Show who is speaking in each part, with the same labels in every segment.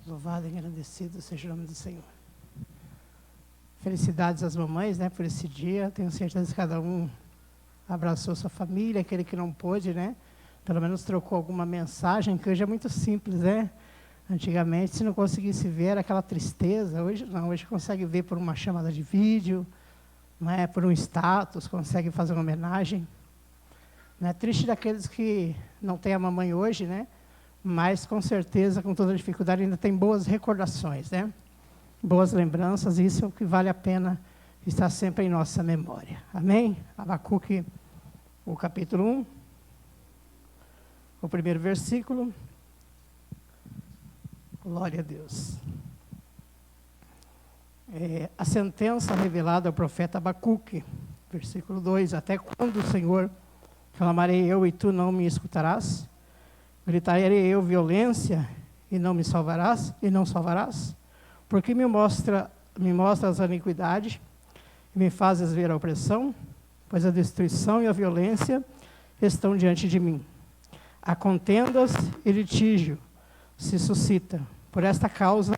Speaker 1: Louvado e agradecido seja o nome do Senhor. Felicidades às mamães, né, por esse dia. Tenho certeza que cada um abraçou sua família, aquele que não pôde, né, pelo menos trocou alguma mensagem, que hoje é muito simples, né? Antigamente, se não conseguisse ver, era aquela tristeza. Hoje não, hoje consegue ver por uma chamada de vídeo, não é, por um status, consegue fazer uma homenagem. Não é triste daqueles que não têm a mamãe hoje, né? Mas, com certeza, com toda dificuldade, ainda tem boas recordações, né? Boas lembranças, isso é o que vale a pena estar sempre em nossa memória. Amém? Abacuque, o capítulo 1, o primeiro versículo. Glória a Deus. A sentença revelada ao profeta Abacuque, versículo 2. Até quando, Senhor, clamarei eu e tu não me escutarás? Gritarei eu violência e não me salvarás, e não salvarás? Porque me mostras a iniquidade e me fazes ver a opressão? Pois a destruição e a violência estão diante de mim. Há contendas e litígio se suscita. Por esta causa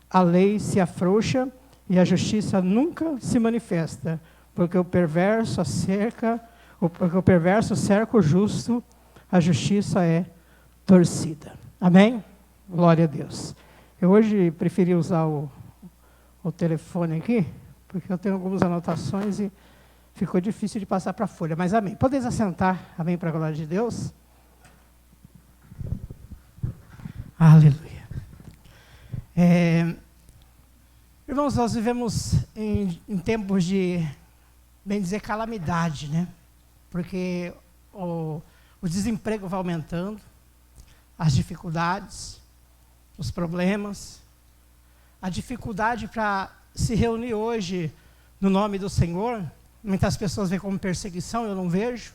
Speaker 1: a lei se afrouxa e a justiça nunca se manifesta, porque o perverso cerca o justo, a justiça é torcida. Amém? Glória a Deus. Eu hoje preferi usar o telefone aqui, porque eu tenho algumas anotações e ficou difícil de passar para a folha, mas amém. Podeis assentar, amém, para a glória de Deus? Aleluia. Irmãos, nós vivemos em tempos de, bem dizer, calamidade, né? Porque o desemprego vai aumentando, as dificuldades, os problemas, a dificuldade para se reunir hoje no nome do Senhor. Muitas pessoas veem como perseguição, eu não vejo.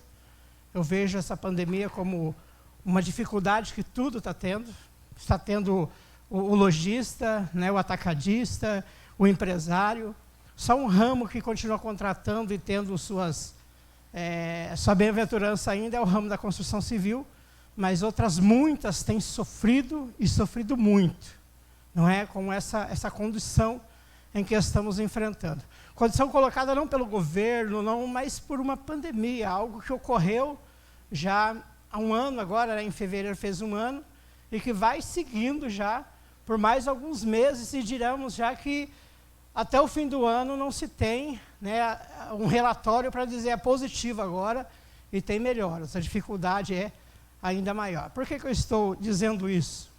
Speaker 1: Eu vejo essa pandemia como uma dificuldade que tudo está tendo. Está tendo o lojista, né, o atacadista, o empresário. Só um ramo que continua contratando e tendo sua bem-aventurança ainda é o ramo da construção civil, mas outras muitas têm sofrido e sofrido muito, não é? Com essa condição em que estamos enfrentando. Condição colocada não pelo governo, não, mas por uma pandemia, algo que ocorreu já há um ano agora, né, em fevereiro fez um ano, e que vai seguindo já por mais alguns meses, e diremos já que até o fim do ano não se tem, né, um relatório para dizer é positivo agora e tem melhoras. A dificuldade é ainda maior. Por que eu estou dizendo isso?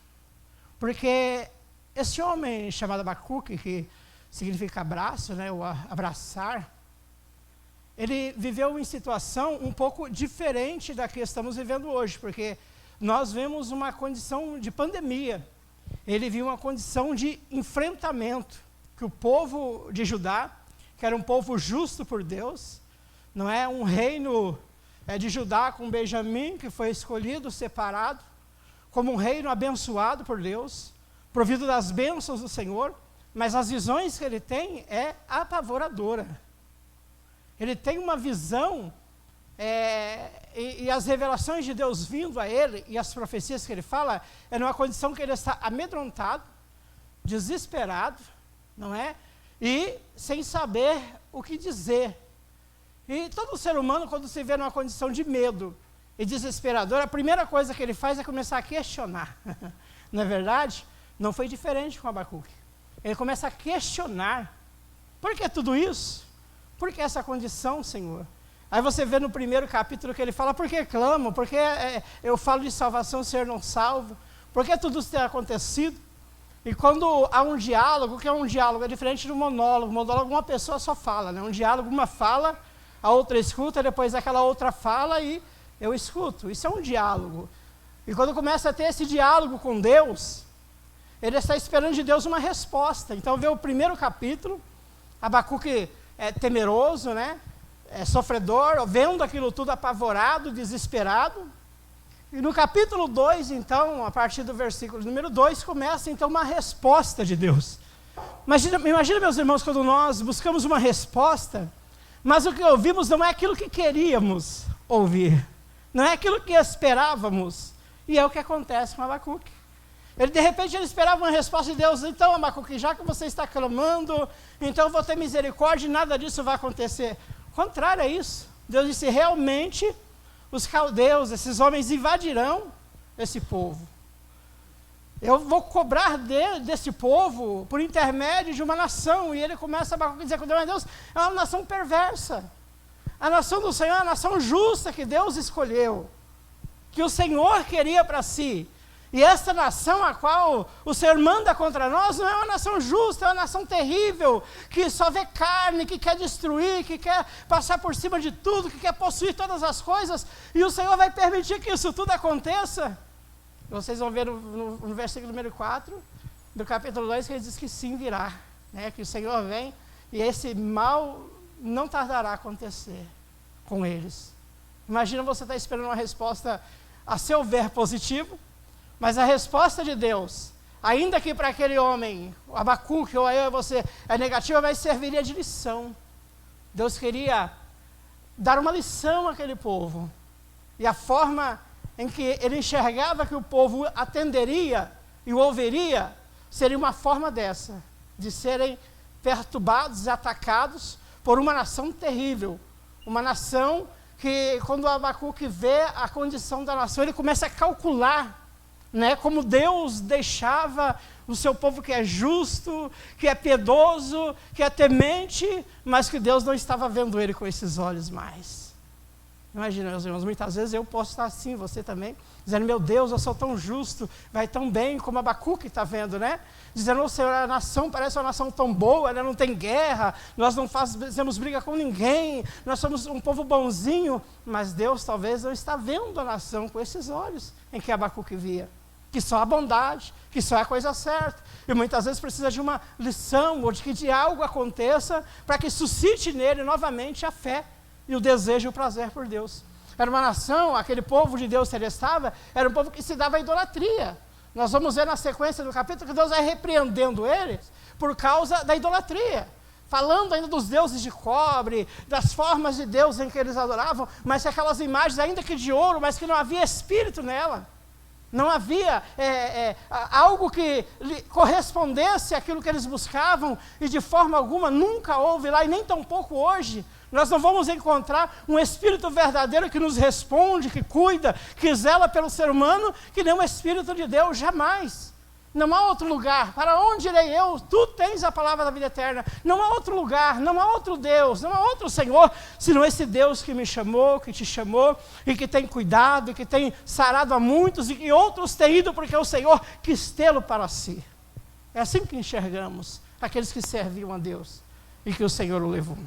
Speaker 1: Porque esse homem chamado Abacuque, que significa abraço, né, ou abraçar, ele viveu em situação um pouco diferente da que estamos vivendo hoje, porque nós vemos uma condição de pandemia. Ele viu uma condição de enfrentamento, que o povo de Judá, que era um povo justo por Deus, não é um reino de Judá com Benjamim, que foi escolhido, separado, como um reino abençoado por Deus, provido das bênçãos do Senhor, mas as visões que ele tem é apavoradora. Ele tem uma visão, e as revelações de Deus vindo a ele, e as profecias que ele fala, é numa condição que ele está amedrontado, desesperado, não é? E sem saber o que dizer. E todo ser humano, quando se vê numa condição de medo e desesperador, a primeira coisa que ele faz é começar a questionar. Não é verdade? Não foi diferente com Abacuque. Ele começa a questionar. Por que tudo isso? Por que essa condição, Senhor? Aí você vê no primeiro capítulo que ele fala, por que clamo? Por que eu falo de salvação, o Senhor não salva? Por que tudo isso tem acontecido? E quando há um diálogo, o que é um diálogo? É diferente do monólogo. O monólogo, uma pessoa só fala, né? Um diálogo, uma fala, a outra escuta, depois aquela outra fala e eu escuto. Isso é um diálogo. E quando começa a ter esse diálogo com Deus, ele está esperando de Deus uma resposta. Então vê o primeiro capítulo, Abacuque é temeroso, né? É sofredor, vendo aquilo tudo apavorado, desesperado. E no capítulo 2, então, a partir do versículo número 2, começa então uma resposta de Deus. Imagina, meus irmãos, quando nós buscamos uma resposta, mas o que ouvimos não é aquilo que queríamos ouvir, não é aquilo que esperávamos, e é o que acontece com Abacuque. De repente ele esperava uma resposta de Deus. Então, Abacuque, já que você está clamando, então eu vou ter misericórdia e nada disso vai acontecer. Contrário a isso. Deus disse, realmente, os caldeus, esses homens invadirão esse povo. Eu vou cobrar desse povo por intermédio de uma nação. E ele começa a dizer que Deus é uma nação perversa. A nação do Senhor é a nação justa que Deus escolheu, que o Senhor queria para si. E essa nação a qual o Senhor manda contra nós não é uma nação justa, é uma nação terrível, que só vê carne, que quer destruir, que quer passar por cima de tudo, que quer possuir todas as coisas. E o Senhor vai permitir que isso tudo aconteça. Vocês vão ver no versículo número 4 do capítulo 2, que ele diz que sim virá, né? Que o Senhor vem e esse mal não tardará a acontecer com eles. Imagina você estar esperando uma resposta, a seu ver, positiva, mas a resposta de Deus, ainda que para aquele homem, o Abacuque, ou eu e você, é negativa, mas serviria de lição. Deus queria dar uma lição àquele povo. E a forma em que ele enxergava que o povo atenderia e o ouviria, seria uma forma dessa, de serem perturbados e atacados por uma nação terrível. Uma nação que, quando o Abacuque vê a condição da nação, ele começa a calcular, né, como Deus deixava o seu povo que é justo, que é piedoso, que é temente, mas que Deus não estava vendo ele com esses olhos mais. Imagina, meus irmãos, muitas vezes eu posso estar assim, você também, dizendo, meu Deus, eu sou tão justo, vai tão bem, como Abacuque está vendo, né? Dizendo, Senhor, a nação parece uma nação tão boa, ela não tem guerra, nós não fazemos briga com ninguém, nós somos um povo bonzinho, mas Deus talvez não está vendo a nação com esses olhos em que Abacuque via, que só a bondade, que só a coisa certa, e muitas vezes precisa de uma lição, ou de que de algo aconteça, para que suscite nele novamente a fé, e o desejo e o prazer por Deus. Era uma nação, aquele povo de Deus celestial, era um povo que se dava à idolatria. Nós vamos ver na sequência do capítulo que Deus vai repreendendo eles por causa da idolatria. Falando ainda dos deuses de cobre, das formas de Deus em que eles adoravam, mas aquelas imagens ainda que de ouro, mas que não havia espírito nela. Não havia algo que correspondesse àquilo que eles buscavam, e de forma alguma nunca houve lá, e nem tampouco hoje. Nós não vamos encontrar um Espírito verdadeiro que nos responde, que cuida, que zela pelo ser humano, que nem o Espírito de Deus, jamais. Não há outro lugar. Para onde irei eu? Tu tens a palavra da vida eterna. Não há outro lugar, não há outro Deus, não há outro Senhor, senão esse Deus que me chamou, que te chamou, e que tem cuidado, e que tem sarado a muitos, e que outros têm ido, porque o Senhor quis tê-lo para si. É assim que enxergamos aqueles que serviam a Deus, e que o Senhor o levou.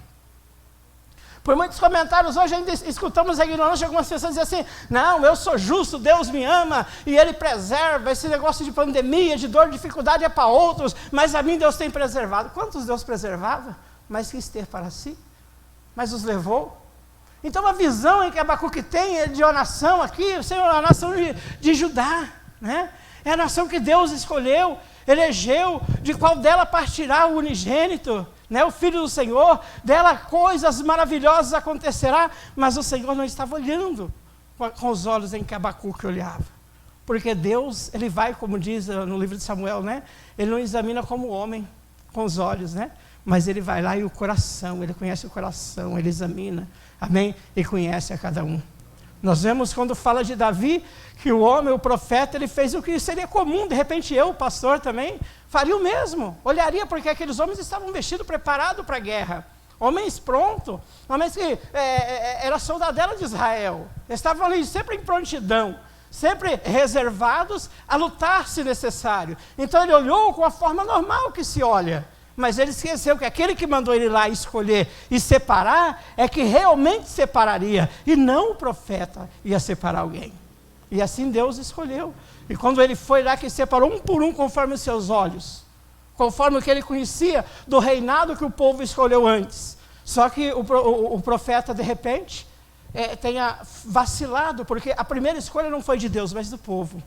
Speaker 1: Por muitos comentários, hoje ainda escutamos a ignorância de algumas pessoas dizer assim, não, eu sou justo, Deus me ama, e Ele preserva, esse negócio de pandemia, de dor, de dificuldade é para outros, mas a mim Deus tem preservado. Quantos Deus preservava? Mas quis ter para si, mas os levou. Então a visão em que Abacuque tem é de uma nação aqui, Senhor, a nação de Judá, né? É a nação que Deus escolheu, elegeu, de qual dela partirá o unigênito, né, o Filho do Senhor, dela coisas maravilhosas acontecerá, mas o Senhor não estava olhando com os olhos em que Abacuque olhava, porque Deus, Ele vai, como diz no livro de Samuel, né, Ele não examina como homem, com os olhos, né, mas Ele vai lá e o coração, Ele conhece o coração, Ele examina, amém, e conhece a cada um. Nós vemos quando fala de Davi, que o homem, o profeta, ele fez o que seria comum, de repente eu, o pastor também, faria o mesmo, olharia porque aqueles homens estavam vestidos, preparados para a guerra, homens prontos, homens que era soldadela de Israel, estavam ali sempre em prontidão, sempre reservados a lutar se necessário. Então ele olhou com a forma normal que se olha, mas ele esqueceu que aquele que mandou ele lá escolher e separar, é que realmente separaria, e não o profeta ia separar alguém. E assim Deus escolheu. E quando ele foi lá que separou um por um conforme os seus olhos, conforme o que ele conhecia do reinado que o povo escolheu antes. Só que o profeta, de repente, tenha vacilado, porque a primeira escolha não foi de Deus, mas do povo.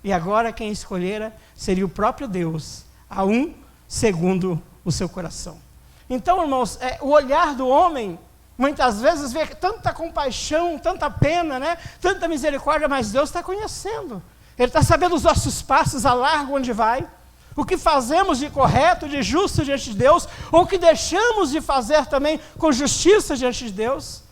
Speaker 1: E agora quem escolhera seria o próprio Deus, a um segundo o seu coração. Então, irmãos, o olhar do homem, muitas vezes vê tanta compaixão, tanta pena, né? Tanta misericórdia, mas Deus está conhecendo. Ele está sabendo os nossos passos, a largo onde vai, o que fazemos de correto, de justo diante de Deus, ou o que deixamos de fazer também com justiça diante de Deus.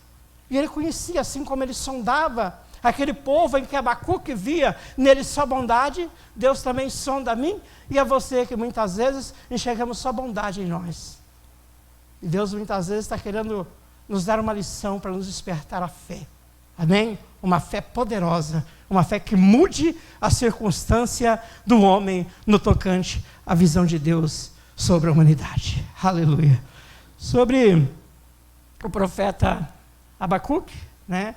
Speaker 1: E ele conhecia, assim como ele sondava aquele povo em que Abacuque via nele só bondade, Deus também sonda a mim e a você, que muitas vezes enxergamos só bondade em nós. E Deus muitas vezes está querendo nos dar uma lição para nos despertar a fé. Amém? Uma fé poderosa, uma fé que mude a circunstância do homem no tocante à visão de Deus sobre a humanidade. Aleluia. Sobre o profeta Abacuque, né?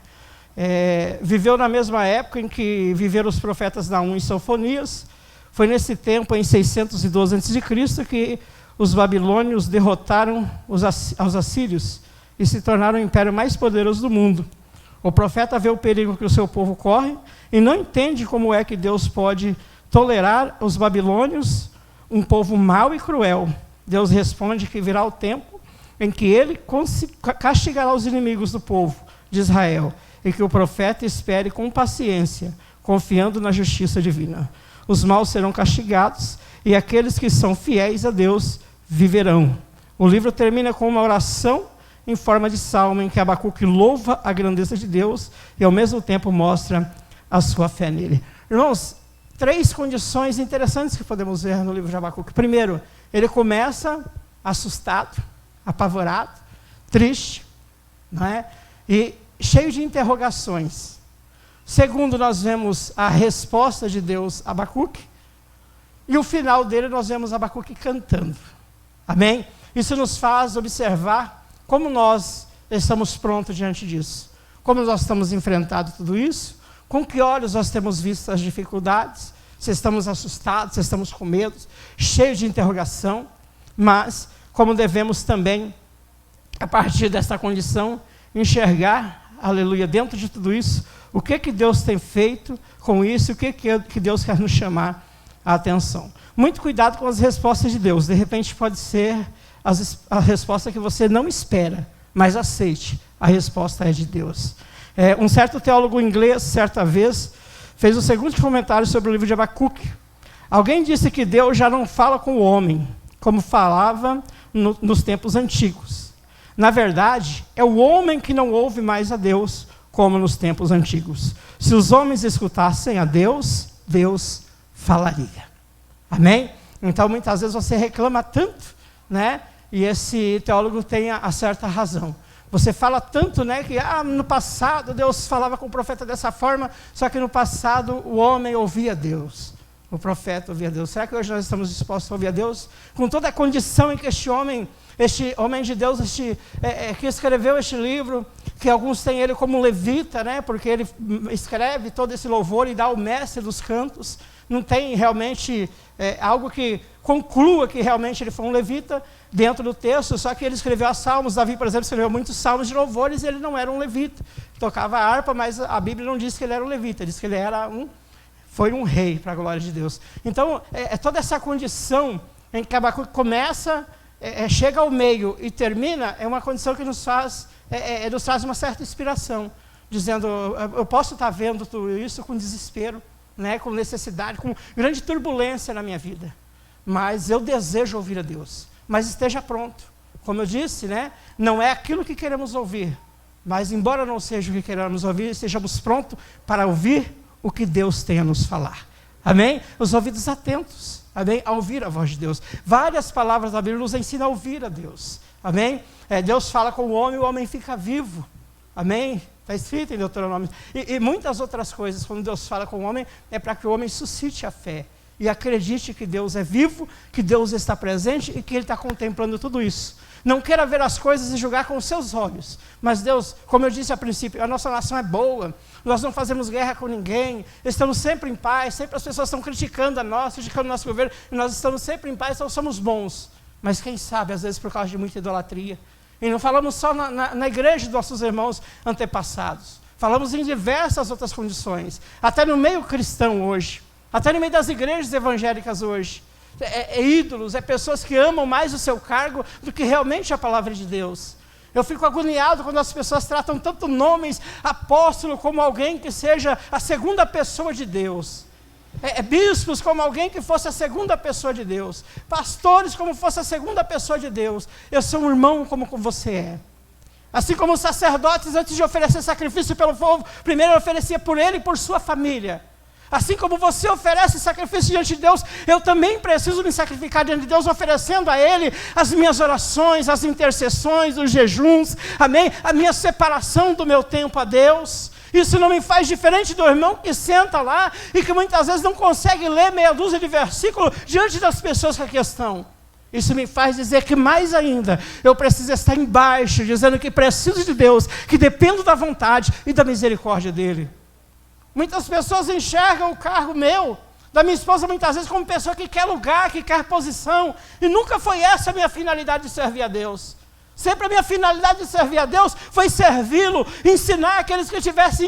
Speaker 1: Viveu na mesma época em que viveram os profetas Naum e Sofonias. Foi nesse tempo, em 612 a.C., que os babilônios derrotaram os assírios e se tornaram o império mais poderoso do mundo. O profeta vê o perigo que o seu povo corre e não entende como é que Deus pode tolerar os babilônios, um povo mau e cruel. Deus responde que virá o tempo em que ele castigará os inimigos do povo de Israel e que o profeta espere com paciência, confiando na justiça divina. Os maus serão castigados e aqueles que são fiéis a Deus viverão. O livro termina com uma oração em forma de salmo, em que Abacuque louva a grandeza de Deus e ao mesmo tempo mostra a sua fé nele. Irmãos, 3 condições interessantes que podemos ver no livro de Abacuque. Primeiro, ele começa assustado, apavorado, triste, não é? E cheio de interrogações. Segundo, nós vemos a resposta de Deus a Abacuque, e o final dele nós vemos Abacuque cantando. Amém? Isso nos faz observar como nós estamos prontos diante disso, como nós estamos enfrentando tudo isso, com que olhos nós temos visto as dificuldades, se estamos assustados, se estamos com medo, cheios de interrogação, mas como devemos também, a partir dessa condição, enxergar, aleluia, dentro de tudo isso, o que Deus tem feito com isso, o que Deus quer nos chamar a atenção. Muito cuidado com as respostas de Deus, de repente pode ser a resposta que você não espera, mas aceite, a resposta é de Deus. Um certo teólogo inglês, certa vez, fez o seguinte comentário sobre o livro de Abacuque. Alguém disse que Deus já não fala com o homem, como falava nos tempos antigos. Na verdade, é o homem que não ouve mais a Deus, como nos tempos antigos. Se os homens escutassem a Deus, Deus falaria. Amém? Então, muitas vezes você reclama tanto, né? E esse teólogo tem a certa razão. Você fala tanto, né, que no passado Deus falava com o profeta dessa forma, só que no passado o homem ouvia Deus, o profeta ouvia Deus. Será que hoje nós estamos dispostos a ouvir a Deus? Com toda a condição em que este homem de Deus, que escreveu este livro, que alguns têm ele como levita, né, porque ele escreve todo esse louvor e dá o mestre dos cantos, não tem realmente algo que conclua que realmente ele foi um levita dentro do texto, só que ele escreveu os salmos. Davi, por exemplo, escreveu muitos salmos de louvores e ele não era um levita. Tocava harpa, mas a Bíblia não diz que ele era um levita, diz que ele foi um rei, para a glória de Deus. Então, toda essa condição em que Abacuque começa, chega ao meio e termina, é uma condição que nos traz uma certa inspiração, dizendo, eu posso estar vendo tudo isso com desespero, né, com necessidade, com grande turbulência na minha vida, mas eu desejo ouvir a Deus, mas esteja pronto. Como eu disse, né, não é aquilo que queremos ouvir, mas embora não seja o que queremos ouvir, estejamos prontos para ouvir o que Deus tem a nos falar. Amém? Os ouvidos atentos, amém? A ouvir a voz de Deus. Várias palavras da Bíblia nos ensinam a ouvir a Deus. Amém? Deus fala com o homem fica vivo. Amém? Está escrito em Deuteronômio. E muitas outras coisas, quando Deus fala com o homem, é para que o homem suscite a fé e acredite que Deus é vivo, que Deus está presente e que Ele está contemplando tudo isso. Não queira ver as coisas e julgar com os seus olhos. Mas Deus, como eu disse a princípio, a nossa nação é boa, nós não fazemos guerra com ninguém, estamos sempre em paz, sempre as pessoas estão criticando a nós, criticando o nosso governo, e nós estamos sempre em paz, então somos bons. Mas quem sabe, às vezes por causa de muita idolatria. E não falamos só na igreja dos nossos irmãos antepassados, falamos em diversas outras condições, até no meio cristão hoje, até no meio das igrejas evangélicas hoje. Ídolos, pessoas que amam mais o seu cargo do que realmente a palavra de Deus. Eu fico agoniado quando as pessoas tratam tanto nomes apóstolo como alguém que seja a segunda pessoa de Deus. bispos como alguém que fosse a segunda pessoa de Deus, pastores como fosse a segunda pessoa de Deus. Eu sou um irmão como você é. Assim como os sacerdotes, antes de oferecer sacrifício pelo povo, primeiro oferecia por ele e por sua família. Assim como você oferece sacrifício diante de Deus, eu também preciso me sacrificar diante de Deus, oferecendo a Ele as minhas orações, as intercessões, os jejuns, amém? A minha separação do meu tempo a Deus. Isso não me faz diferente do irmão que senta lá e que muitas vezes não consegue ler meia dúzia de versículos diante das pessoas que aqui estão. Isso me faz dizer que mais ainda, eu preciso estar embaixo, dizendo que preciso de Deus, que dependo da vontade e da misericórdia dEle. Muitas pessoas enxergam o cargo meu, da minha esposa, muitas vezes como pessoa que quer lugar, que quer posição, e nunca foi essa a minha finalidade de servir a Deus. Sempre a minha finalidade de servir a Deus foi servi-lo, ensinar aqueles que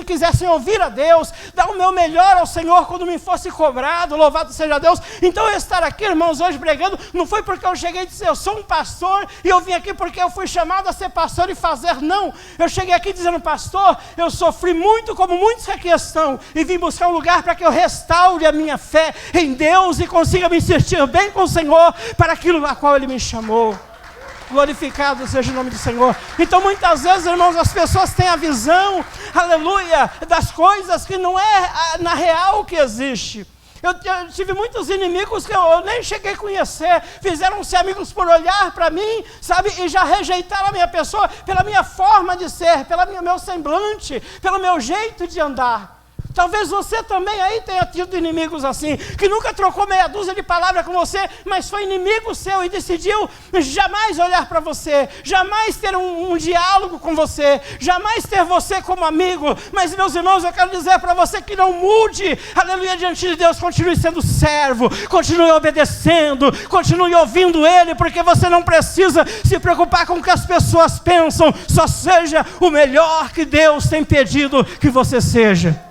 Speaker 1: quisessem ouvir a Deus, dar o meu melhor ao Senhor quando me fosse cobrado, louvado seja Deus. Então eu estar aqui, irmãos, hoje pregando, não foi porque eu cheguei e disse, eu sou um pastor, e eu vim aqui porque eu fui chamado a ser pastor e fazer, não. Eu cheguei aqui dizendo, pastor, eu sofri muito como muitos que aqui estão, e vim buscar um lugar para que eu restaure a minha fé em Deus e consiga me sentir bem com o Senhor para aquilo a qual Ele me chamou. Glorificado seja o nome do Senhor. Então muitas vezes, irmãos, as pessoas têm a visão, aleluia, das coisas que não é na real que existe. Eu tive muitos inimigos que eu nem cheguei a conhecer, fizeram-se amigos por olhar para mim, sabe, e já rejeitaram a minha pessoa pela minha forma de ser, pelo meu semblante, pelo meu jeito de andar. Talvez você também aí tenha tido inimigos assim, que nunca trocou meia dúzia de palavras com você, mas foi inimigo seu e decidiu jamais olhar para você, jamais ter um diálogo com você, jamais ter você como amigo. Mas, meus irmãos, eu quero dizer para você que não mude, aleluia, diante de Deus, continue sendo servo, continue obedecendo, continue ouvindo Ele, porque você não precisa se preocupar com o que as pessoas pensam, só seja o melhor que Deus tem pedido que você seja.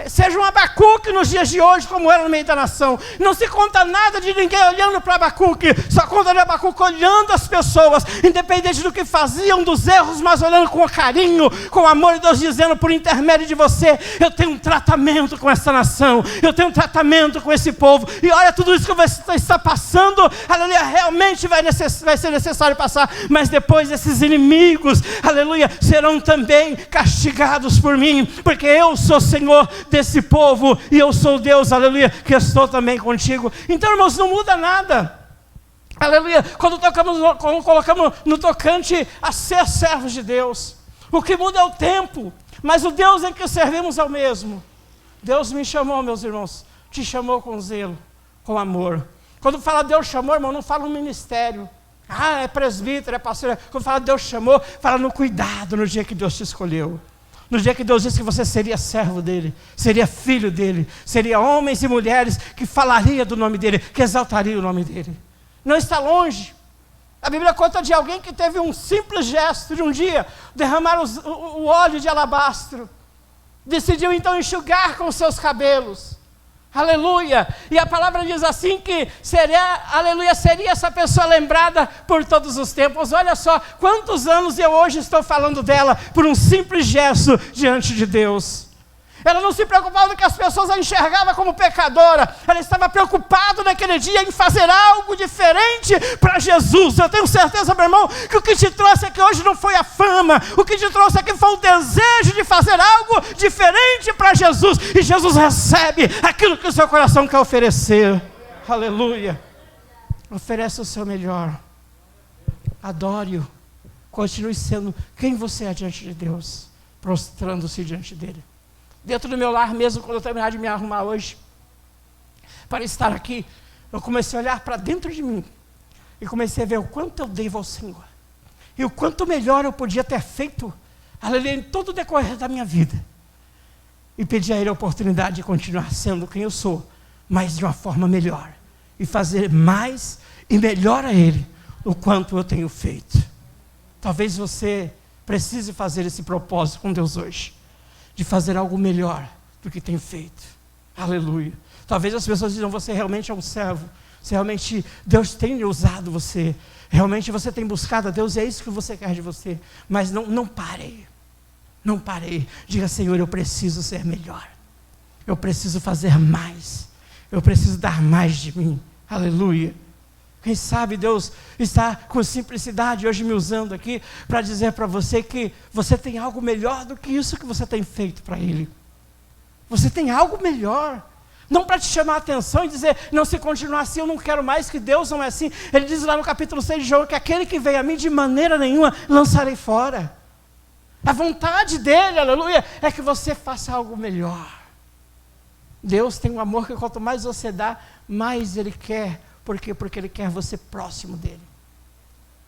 Speaker 1: Seja um Abacuque nos dias de hoje, como era no meio da nação. Não se conta nada de ninguém olhando para Abacuque, só conta de Abacuque olhando as pessoas, independente do que faziam, dos erros, mas olhando com carinho, com amor, e Deus dizendo por intermédio de você, eu tenho um tratamento com essa nação, eu tenho um tratamento com esse povo, e olha tudo isso que você está passando, aleluia, realmente vai ser necessário passar, mas depois esses inimigos, aleluia, serão também castigados por mim, porque eu sou Senhor desse povo, e eu sou Deus, aleluia, que estou também contigo. Então, irmãos, não muda nada, aleluia, quando colocamos no tocante a ser servos de Deus. O que muda é o tempo, mas o Deus em que servimos é o mesmo. Deus me chamou, meus irmãos, te chamou com zelo, com amor. Quando fala Deus chamou, irmão, não fala no ministério, é presbítero, é pastor. Quando fala Deus chamou, fala no cuidado, no dia que Deus te escolheu. No dia que Deus disse que você seria servo dele, seria filho dele, seria homens e mulheres que falaria do nome dele, que exaltaria o nome dele. Não está longe. A Bíblia conta de alguém que teve um simples gesto de um dia, derramar o óleo de alabastro. Decidiu então enxugar com seus cabelos. Aleluia, e a palavra diz assim que seria essa pessoa lembrada por todos os tempos. Olha só, quantos anos eu hoje estou falando dela por um simples gesto diante de Deus. Ela não se preocupava que as pessoas a enxergavam como pecadora, ela estava preocupada naquele dia em fazer algo diferente para Jesus. Eu tenho certeza, meu irmão, que o que te trouxe aqui hoje não foi a fama, o que te trouxe aqui foi o desejo de fazer algo diferente para Jesus, e Jesus recebe aquilo que o seu coração quer oferecer. Aleluia. Oferece o seu melhor, adore-o, continue sendo quem você é diante de Deus, prostrando-se diante dele. Dentro do meu lar mesmo, quando eu terminar de me arrumar hoje, para estar aqui, eu comecei a olhar para dentro de mim, e comecei a ver o quanto eu devo ao Senhor, e o quanto melhor eu podia ter feito, aleluia, em todo o decorrer da minha vida, e pedir a Ele a oportunidade de continuar sendo quem eu sou, mas de uma forma melhor, e fazer mais e melhor a Ele, o quanto eu tenho feito. Talvez você precise fazer esse propósito com Deus hoje, de fazer algo melhor do que tem feito. Aleluia. Talvez as pessoas digam, você realmente é um servo, se realmente Deus tem usado você, realmente você tem buscado a Deus, e é isso que você quer de você, mas não parei, diga, Senhor, eu preciso ser melhor, eu preciso fazer mais, eu preciso dar mais de mim. Aleluia. Quem sabe Deus está com simplicidade hoje me usando aqui para dizer para você que você tem algo melhor do que isso que você tem feito para Ele. Você tem algo melhor. Não para te chamar a atenção e dizer, não, se continuar assim eu não quero mais, que Deus não é assim. Ele diz lá no capítulo 6 de João que aquele que vem a mim de maneira nenhuma lançarei fora. A vontade dele, aleluia, é que você faça algo melhor. Deus tem um amor que quanto mais você dá, mais Ele quer. Por quê? Porque Ele quer você próximo dEle.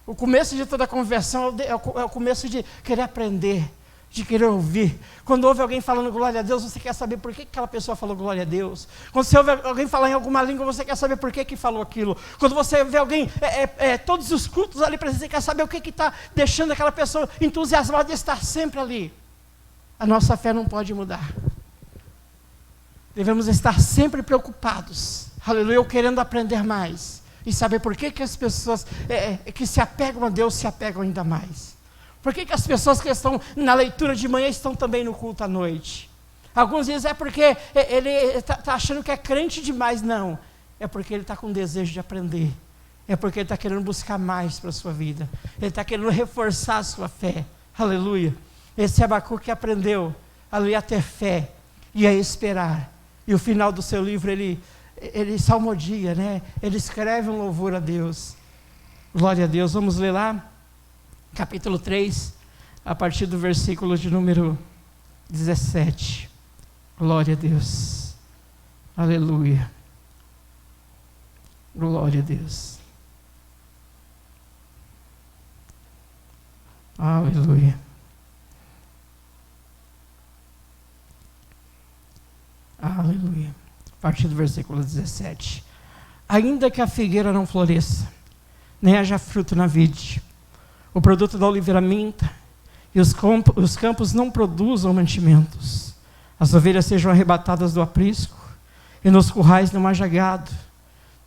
Speaker 1: O começo de toda a conversão é o começo de querer aprender, de querer ouvir. Quando ouve alguém falando glória a Deus, você quer saber por que aquela pessoa falou glória a Deus. Quando você ouve alguém falar em alguma língua, você quer saber por que falou aquilo. Quando você vê alguém, todos os cultos ali para você quer saber o que está deixando aquela pessoa entusiasmada de estar sempre ali. A nossa fé não pode mudar. Devemos estar sempre preocupados, aleluia, eu querendo aprender mais, e saber por que as pessoas que se apegam a Deus se apegam ainda mais. Por que as pessoas que estão na leitura de manhã estão também no culto à noite? Alguns dizem é porque ele está achando que é crente demais. Não, é porque ele está com desejo de aprender, é porque ele está querendo buscar mais para a sua vida, ele está querendo reforçar a sua fé, aleluia. Esse Abacuque aprendeu, aleluia, a ter fé e a esperar. E o final do seu livro, ele salmodia, né? Ele escreve um louvor a Deus. Glória a Deus. Vamos ler lá, capítulo 3, a partir do versículo de número 17. Glória a Deus. Aleluia. Glória a Deus. Aleluia. Aleluia. A partir do versículo 17. Ainda que a figueira não floresça, nem haja fruto na vide, o produto da oliveira minta, e os campos não produzam mantimentos, as ovelhas sejam arrebatadas do aprisco, e nos currais não haja gado,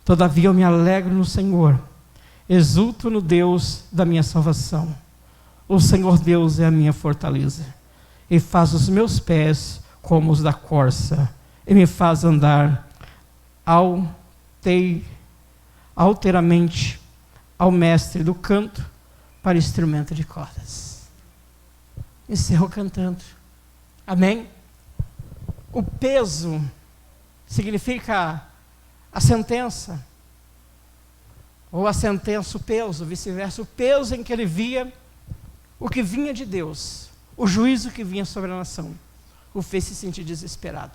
Speaker 1: todavia eu me alegro no Senhor, exulto no Deus da minha salvação. O Senhor Deus é a minha fortaleza, e faz os meus pés como os da corça, e me faz andar alteramente ao mestre do canto para instrumento de cordas. Encerro cantando. Amém? O peso significa a sentença, ou a sentença, o peso, vice-versa. O peso em que ele via o que vinha de Deus, o juízo que vinha sobre a nação, o fez se sentir desesperado.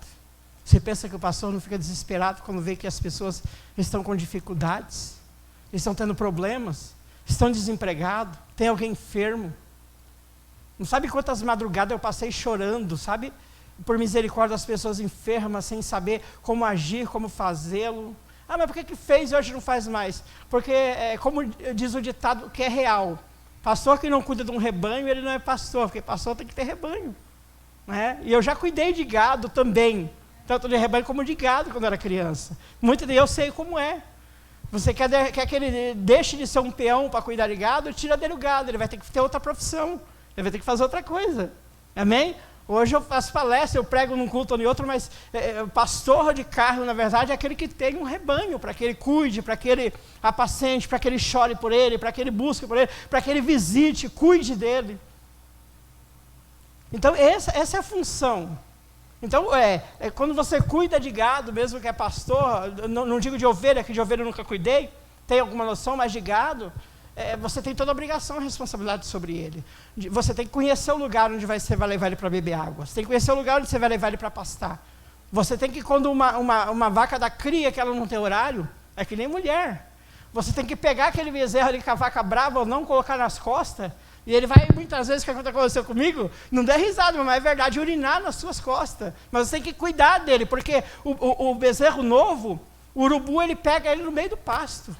Speaker 1: Você pensa que o pastor não fica desesperado quando vê que as pessoas estão com dificuldades, estão tendo problemas, estão desempregados, tem alguém enfermo? Não sabe quantas madrugadas eu passei chorando, sabe? Por misericórdia das pessoas enfermas, sem saber como agir, como fazê-lo. Ah, mas por que fez e hoje não faz mais? Porque, como diz o ditado, que é real. Pastor que não cuida de um rebanho, ele não é pastor, porque pastor tem que ter rebanho. Né? E eu já cuidei de gado também, tanto de rebanho como de gado quando era criança. Muito de eu sei como é. Você quer que ele deixe de ser um peão para cuidar de gado, tira dele o gado, ele vai ter que ter outra profissão, ele vai ter que fazer outra coisa. Amém? Hoje eu faço palestra, eu prego num culto ou em outro, mas pastor de carro, na verdade, é aquele que tem um rebanho, para que ele cuide, para que ele apacente, para que ele chore por ele, para que ele busque por ele, para que ele visite, cuide dele. Então, essa é a função. Então, quando você cuida de gado, mesmo que é pastor, não digo de ovelha, que de ovelha eu nunca cuidei, tem alguma noção, mas de gado, você tem toda a obrigação e responsabilidade sobre ele. Você tem que conhecer o lugar onde você vai levar ele para beber água. Você tem que conhecer o lugar onde você vai levar ele para pastar. Você tem que, quando uma vaca dá cria, que ela não tem horário, é que nem mulher. Você tem que pegar aquele bezerro ali com a vaca brava ou não, colocar nas costas, e ele vai, muitas vezes, o que aconteceu comigo, não dê risada, mas é verdade, urinar nas suas costas. Mas você tem que cuidar dele, porque o bezerro novo, o urubu, ele pega ele no meio do pasto.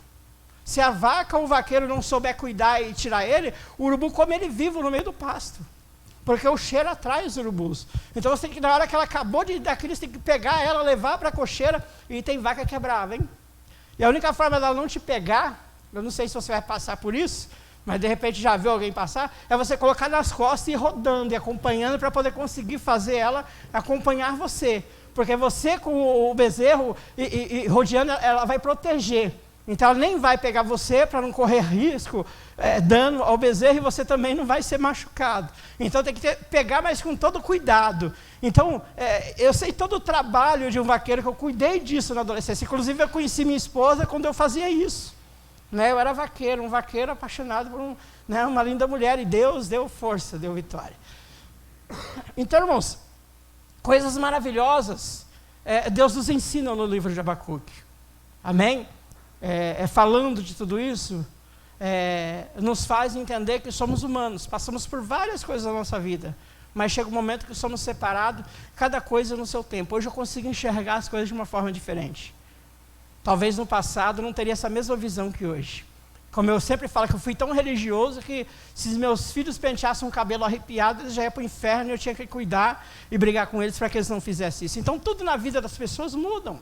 Speaker 1: Se a vaca ou o vaqueiro não souber cuidar e tirar ele, o urubu come ele vivo no meio do pasto. Porque o cheiro atrai os urubus. Então você tem que, na hora que ela acabou de dar cria, você tem que pegar ela, levar para a cocheira, e tem vaca que é brava, hein? E a única forma dela não te pegar, eu não sei se você vai passar por isso, mas de repente já viu alguém passar, é você colocar nas costas e ir rodando e acompanhando para poder conseguir fazer ela acompanhar você. porque você com o bezerro e rodeando, ela vai proteger. Então ela nem vai pegar você para não correr risco, dano ao bezerro, e você também não vai ser machucado. Então tem que pegar, mas com todo cuidado. Então eu sei todo o trabalho de um vaqueiro, que eu cuidei disso na adolescência. Inclusive eu conheci minha esposa quando eu fazia isso. Né? Eu era vaqueiro, um vaqueiro apaixonado por uma linda mulher, e Deus deu força, deu vitória. Então, irmãos, coisas maravilhosas Deus nos ensina no livro de Abacuque. Amém? Falando de tudo isso, nos faz entender que somos humanos, passamos por várias coisas na nossa vida, mas chega um momento que somos separados, cada coisa no seu tempo. Hoje eu consigo enxergar as coisas de uma forma diferente. Talvez no passado eu não teria essa mesma visão que hoje. Como eu sempre falo, que eu fui tão religioso que se meus filhos penteassem um cabelo arrepiado, eles já iam para o inferno, e eu tinha que cuidar e brigar com eles para que eles não fizessem isso. Então tudo na vida das pessoas mudam.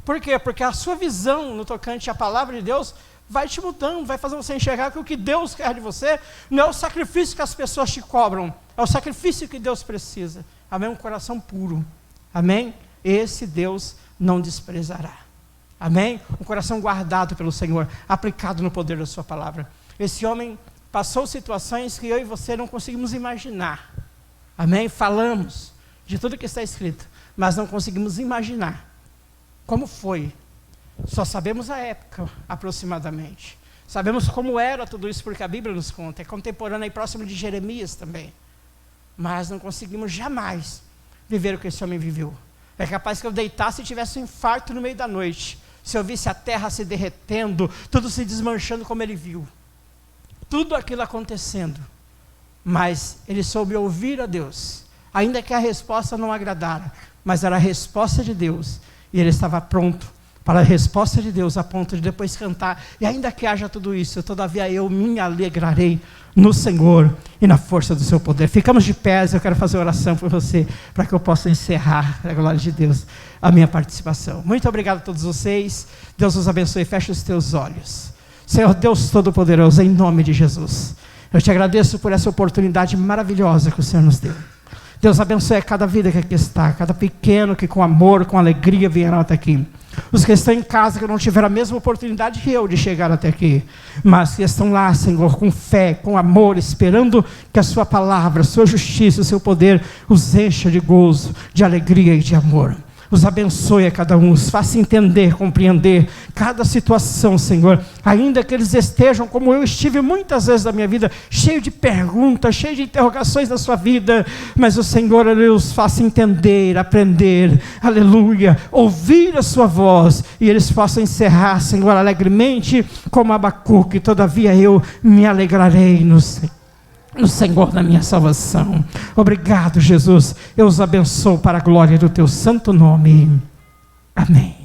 Speaker 1: Por quê? Porque a sua visão no tocante à palavra de Deus vai te mudando, vai fazendo você enxergar que o que Deus quer de você não é o sacrifício que as pessoas te cobram, é o sacrifício que Deus precisa. Amém? Um coração puro. Amém? Esse Deus não desprezará. Amém? Um coração guardado pelo Senhor, aplicado no poder da sua palavra. Esse homem passou situações que eu e você não conseguimos imaginar. Amém? Falamos de tudo que está escrito, mas não conseguimos imaginar como foi. Só sabemos a época, aproximadamente. Sabemos como era tudo isso, porque a Bíblia nos conta. É contemporânea e próximo de Jeremias também. Mas não conseguimos jamais viver o que esse homem viveu. É capaz que eu deitasse e tivesse um infarto no meio da noite, se eu visse a terra se derretendo, tudo se desmanchando como ele viu. Tudo aquilo acontecendo. Mas ele soube ouvir a Deus, ainda que a resposta não agradara, mas era a resposta de Deus. E ele estava pronto para a resposta de Deus, a ponto de depois cantar: e ainda que haja tudo isso, todavia eu me alegrarei no Senhor e na força do seu poder. Ficamos de pés, eu quero fazer oração por você, para que eu possa encerrar, para a glória de Deus, a minha participação. Muito obrigado a todos vocês, Deus os abençoe. Feche os teus olhos. Senhor Deus Todo-Poderoso, em nome de Jesus, eu te agradeço por essa oportunidade maravilhosa que o Senhor nos deu. Deus abençoe a cada vida que aqui está, cada pequeno que com amor, com alegria vieram até aqui. Os que estão em casa, que não tiveram a mesma oportunidade que eu de chegar até aqui, mas que estão lá, Senhor, com fé, com amor, esperando que a sua palavra, a sua justiça, o seu poder os encha de gozo, de alegria e de amor. Os abençoe a cada um, os faça entender, compreender cada situação, Senhor, ainda que eles estejam, como eu estive muitas vezes na minha vida, cheio de perguntas, cheio de interrogações na sua vida, mas o Senhor, Ele os faça entender, aprender, aleluia, ouvir a sua voz, e eles possam encerrar, Senhor, alegremente, como Abacuque: todavia eu me alegrarei no Senhor da minha salvação. Obrigado, Jesus. Eu os abençoo para a glória do teu santo nome. Amém.